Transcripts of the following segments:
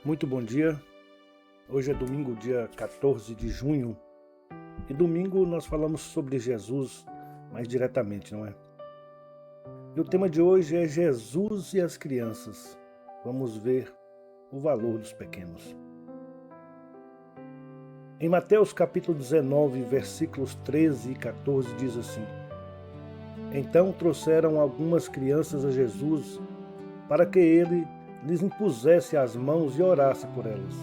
Muito bom dia. Hoje é domingo, dia 14 de junho. E domingo nós falamos sobre Jesus mais diretamente, não é? E o tema de hoje é Jesus e as crianças. Vamos ver o valor dos pequenos. Em Mateus capítulo 19, versículos 13 e 14 diz assim: Então trouxeram algumas crianças a Jesus para que ele lhes impusesse as mãos e orasse por elas.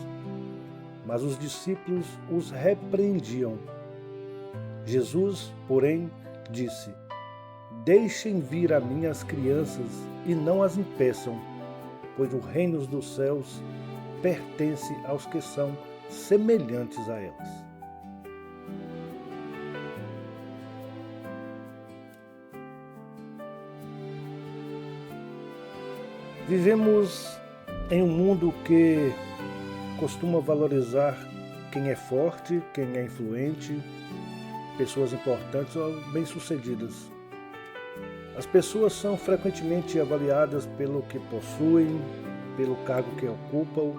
Mas os discípulos os repreendiam. Jesus, porém, disse: Deixem vir a mim as crianças e não as impeçam, pois o reino dos céus pertence aos que são semelhantes a elas. Vivemos em um mundo que costuma valorizar quem é forte, quem é influente, pessoas importantes ou bem-sucedidas. As pessoas são frequentemente avaliadas pelo que possuem, pelo cargo que ocupam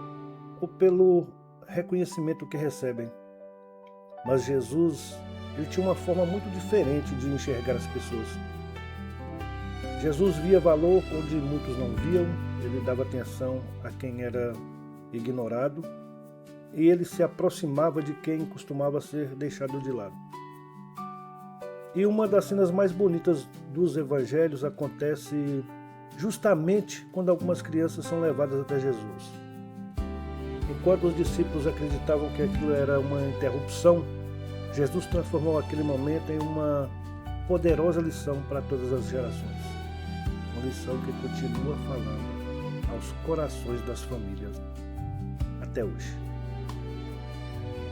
ou pelo reconhecimento que recebem. Mas Jesus, ele tinha uma forma muito diferente de enxergar as pessoas. Jesus via valor onde muitos não viam, ele dava atenção a quem era ignorado e ele se aproximava de quem costumava ser deixado de lado. E uma das cenas mais bonitas dos evangelhos acontece justamente quando algumas crianças são levadas até Jesus. Enquanto os discípulos acreditavam que aquilo era uma interrupção, Jesus transformou aquele momento em uma poderosa lição para todas as gerações. Uma lição que continua falando aos corações das famílias até hoje.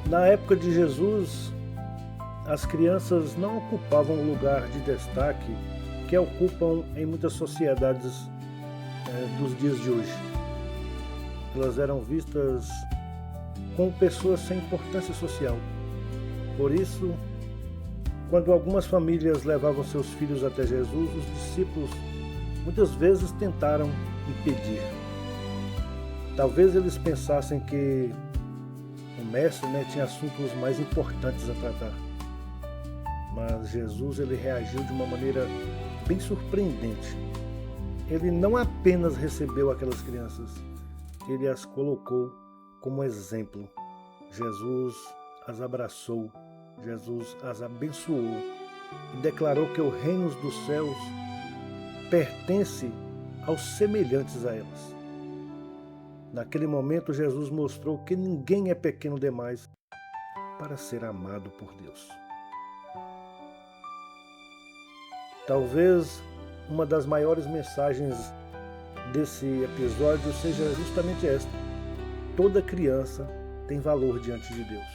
Na época de Jesus, as crianças não ocupavam o lugar de destaque que ocupam em muitas sociedades dos dias de hoje. Elas eram vistas como pessoas sem importância social. Por isso, quando algumas famílias levavam seus filhos até Jesus, os discípulos muitas vezes tentaram impedir. Talvez eles pensassem que o mestre tinha assuntos mais importantes a tratar. Mas Jesus ele reagiu de uma maneira bem surpreendente. Ele não apenas recebeu aquelas crianças, ele as colocou como exemplo. Jesus as abraçou, Jesus as abençoou e declarou que o reino dos céus pertence aos semelhantes a elas. Naquele momento, Jesus mostrou que ninguém é pequeno demais para ser amado por Deus. Talvez uma das maiores mensagens desse episódio seja justamente esta: toda criança tem valor diante de Deus.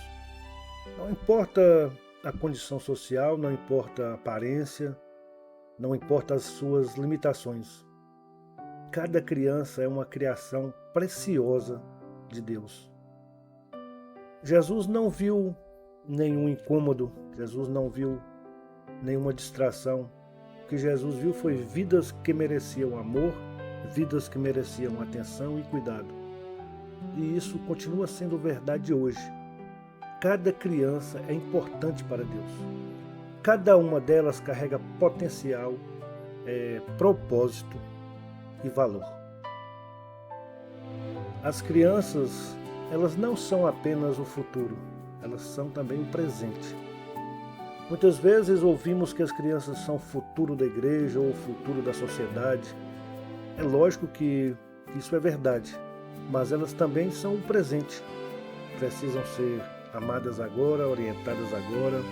Não importa a condição social, não importa a aparência, não importa as suas limitações. Cada criança é uma criação preciosa de Deus. Jesus não viu nenhum incômodo, Jesus não viu nenhuma distração. O que Jesus viu foi vidas que mereciam amor, vidas que mereciam atenção e cuidado. E isso continua sendo verdade hoje. Cada criança é importante para Deus. Cada uma delas carrega potencial, propósito e valor. As crianças, elas não são apenas o futuro, elas são também o presente. Muitas vezes ouvimos que as crianças são o futuro da igreja ou o futuro da sociedade. É lógico que isso é verdade, mas elas também são o presente. Precisam ser amadas agora, orientadas agora,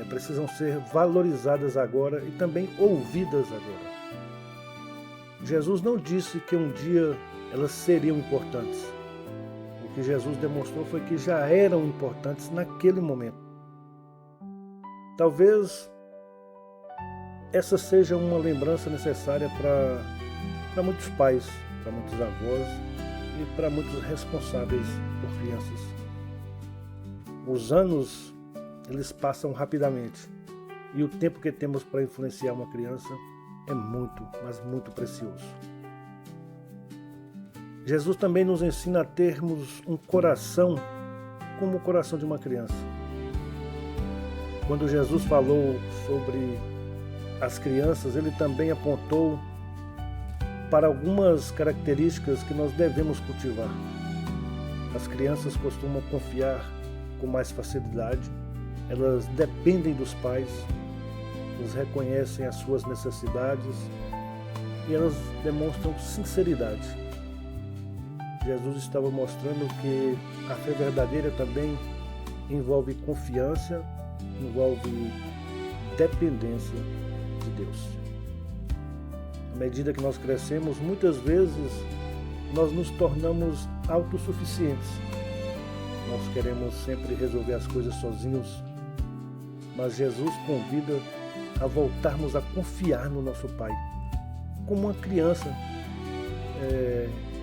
precisam ser valorizadas agora e também ouvidas agora. Jesus não disse que um dia elas seriam importantes. O que Jesus demonstrou foi que já eram importantes naquele momento. Talvez essa seja uma lembrança necessária para muitos pais, para muitos avós e para muitos responsáveis por crianças. Os anos, eles passam rapidamente e o tempo que temos para influenciar uma criança é muito, mas muito precioso. Jesus também nos ensina a termos um coração como o coração de uma criança. Quando Jesus falou sobre as crianças, ele também apontou para algumas características que nós devemos cultivar. As crianças costumam confiar com mais facilidade, elas dependem dos pais, elas reconhecem as suas necessidades e elas demonstram sinceridade. Jesus estava mostrando que a fé verdadeira também envolve confiança, envolve dependência de Deus. À medida que nós crescemos, muitas vezes nós nos tornamos autossuficientes. Nós queremos sempre resolver as coisas sozinhos, mas Jesus convida a voltarmos a confiar no nosso Pai, como uma criança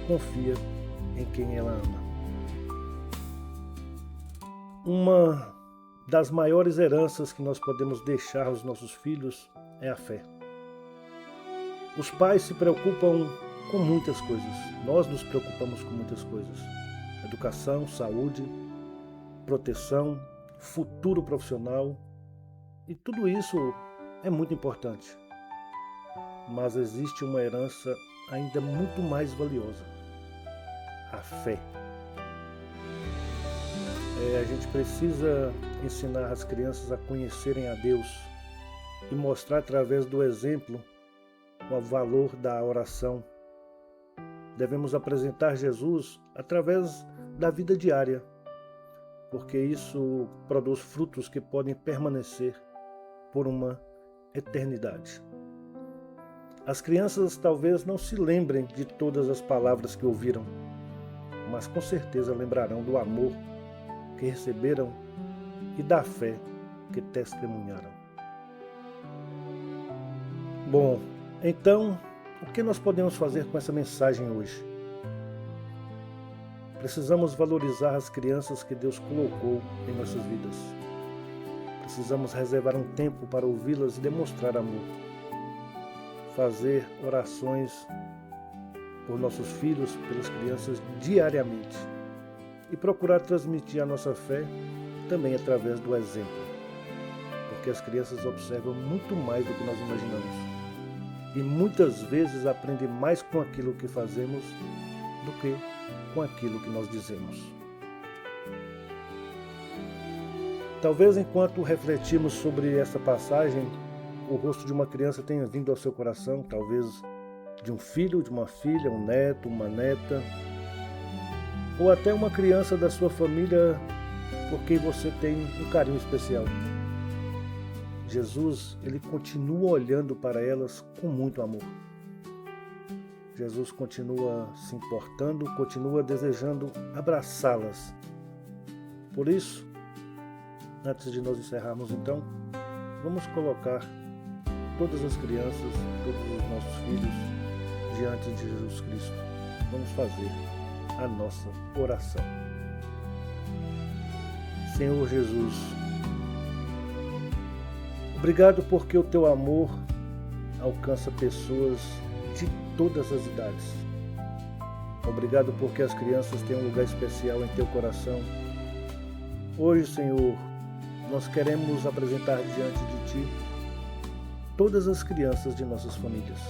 confia em quem ela ama. Uma das maiores heranças que nós podemos deixar aos nossos filhos é a fé. Os pais se preocupam com muitas coisas, nós nos preocupamos com muitas coisas: educação, saúde, proteção, futuro profissional, e tudo isso é muito importante. Mas existe uma herança ainda muito mais valiosa: a fé. A gente precisa ensinar as crianças a conhecerem a Deus e mostrar através do exemplo o valor da oração. Devemos apresentar Jesus através da vida diária, porque isso produz frutos que podem permanecer por uma eternidade. As crianças talvez não se lembrem de todas as palavras que ouviram, mas com certeza lembrarão do amor que receberam e da fé que testemunharam. Bom, então, o que nós podemos fazer com essa mensagem hoje? Precisamos valorizar as crianças que Deus colocou em nossas vidas. Precisamos reservar um tempo para ouvi-las e demonstrar amor. Fazer orações por nossos filhos, pelas crianças diariamente. E procurar transmitir a nossa fé também através do exemplo. Porque as crianças observam muito mais do que nós imaginamos. E muitas vezes aprendem mais com aquilo que fazemos do que com aquilo que nós dizemos. Talvez enquanto refletimos sobre essa passagem, o rosto de uma criança tenha vindo ao seu coração, talvez de um filho, de uma filha, um neto, uma neta, ou até uma criança da sua família por quem você tem um carinho especial. Jesus, ele continua olhando para elas com muito amor. Jesus continua se importando, continua desejando abraçá-las. Por isso, antes de nós encerrarmos então, vamos colocar todas as crianças, todos os nossos filhos diante de Jesus Cristo. Vamos fazer a nossa oração. Senhor Jesus, obrigado porque o teu amor alcança pessoas de todas as idades. Obrigado porque as crianças têm um lugar especial em teu coração. Hoje, Senhor, nós queremos apresentar diante de ti todas as crianças de nossas famílias.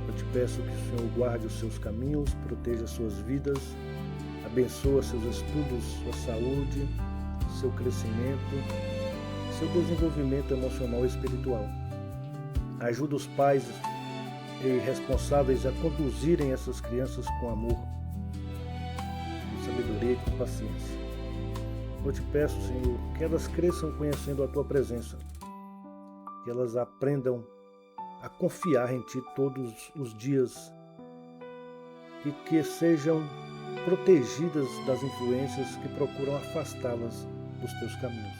Eu te peço que o Senhor guarde os seus caminhos, proteja suas vidas, abençoa seus estudos, sua saúde, seu crescimento, seu desenvolvimento emocional e espiritual. Ajuda os pais e responsáveis a conduzirem essas crianças com amor, com sabedoria e com paciência. Eu te peço, Senhor, que elas cresçam conhecendo a tua presença, que elas aprendam a confiar em ti todos os dias e que sejam protegidas das influências que procuram afastá-las dos teus caminhos.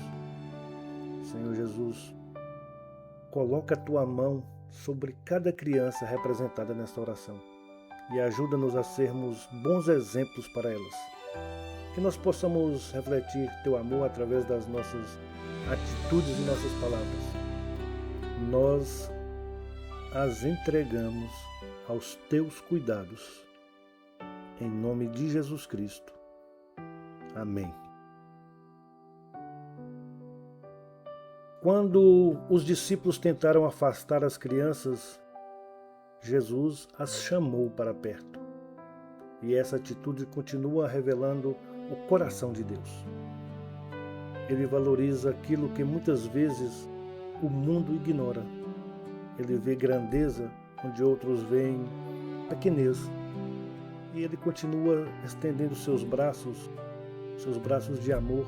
Senhor Jesus, coloca a tua mão sobre cada criança representada nesta oração e ajuda-nos a sermos bons exemplos para elas. Que nós possamos refletir teu amor através das nossas atitudes e nossas palavras. Nós as entregamos aos teus cuidados. em nome de Jesus Cristo. Amém. Quando os discípulos tentaram afastar as crianças, Jesus as chamou para perto. E essa atitude continua revelando o coração de Deus. Ele valoriza aquilo que muitas vezes o mundo ignora. Ele vê grandeza onde outros veem pequenez. E ele continua estendendo seus braços de amor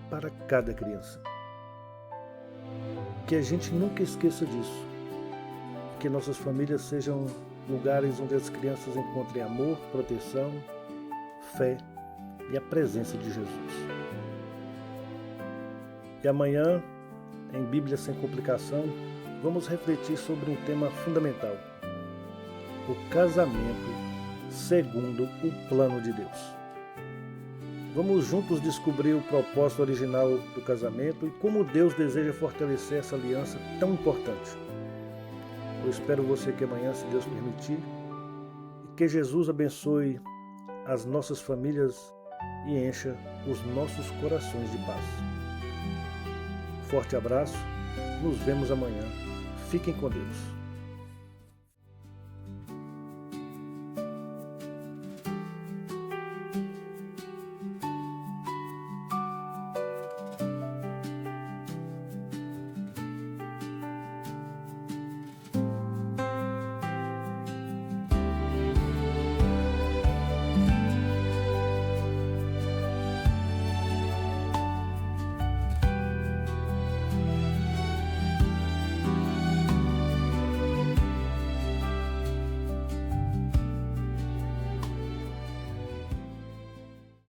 para cada criança. Que a gente nunca esqueça disso. Que nossas famílias sejam lugares onde as crianças encontrem amor, proteção, fé e a presença de Jesus. E amanhã, em Bíblia Sem Complicação, vamos refletir sobre um tema fundamental: o casamento segundo o plano de Deus. Vamos juntos descobrir o propósito original do casamento e como Deus deseja fortalecer essa aliança tão importante. Eu espero você aqui amanhã, se Deus permitir, e que Jesus abençoe as nossas famílias e encha os nossos corações de paz. Forte abraço, nos vemos amanhã. Fiquem com Deus.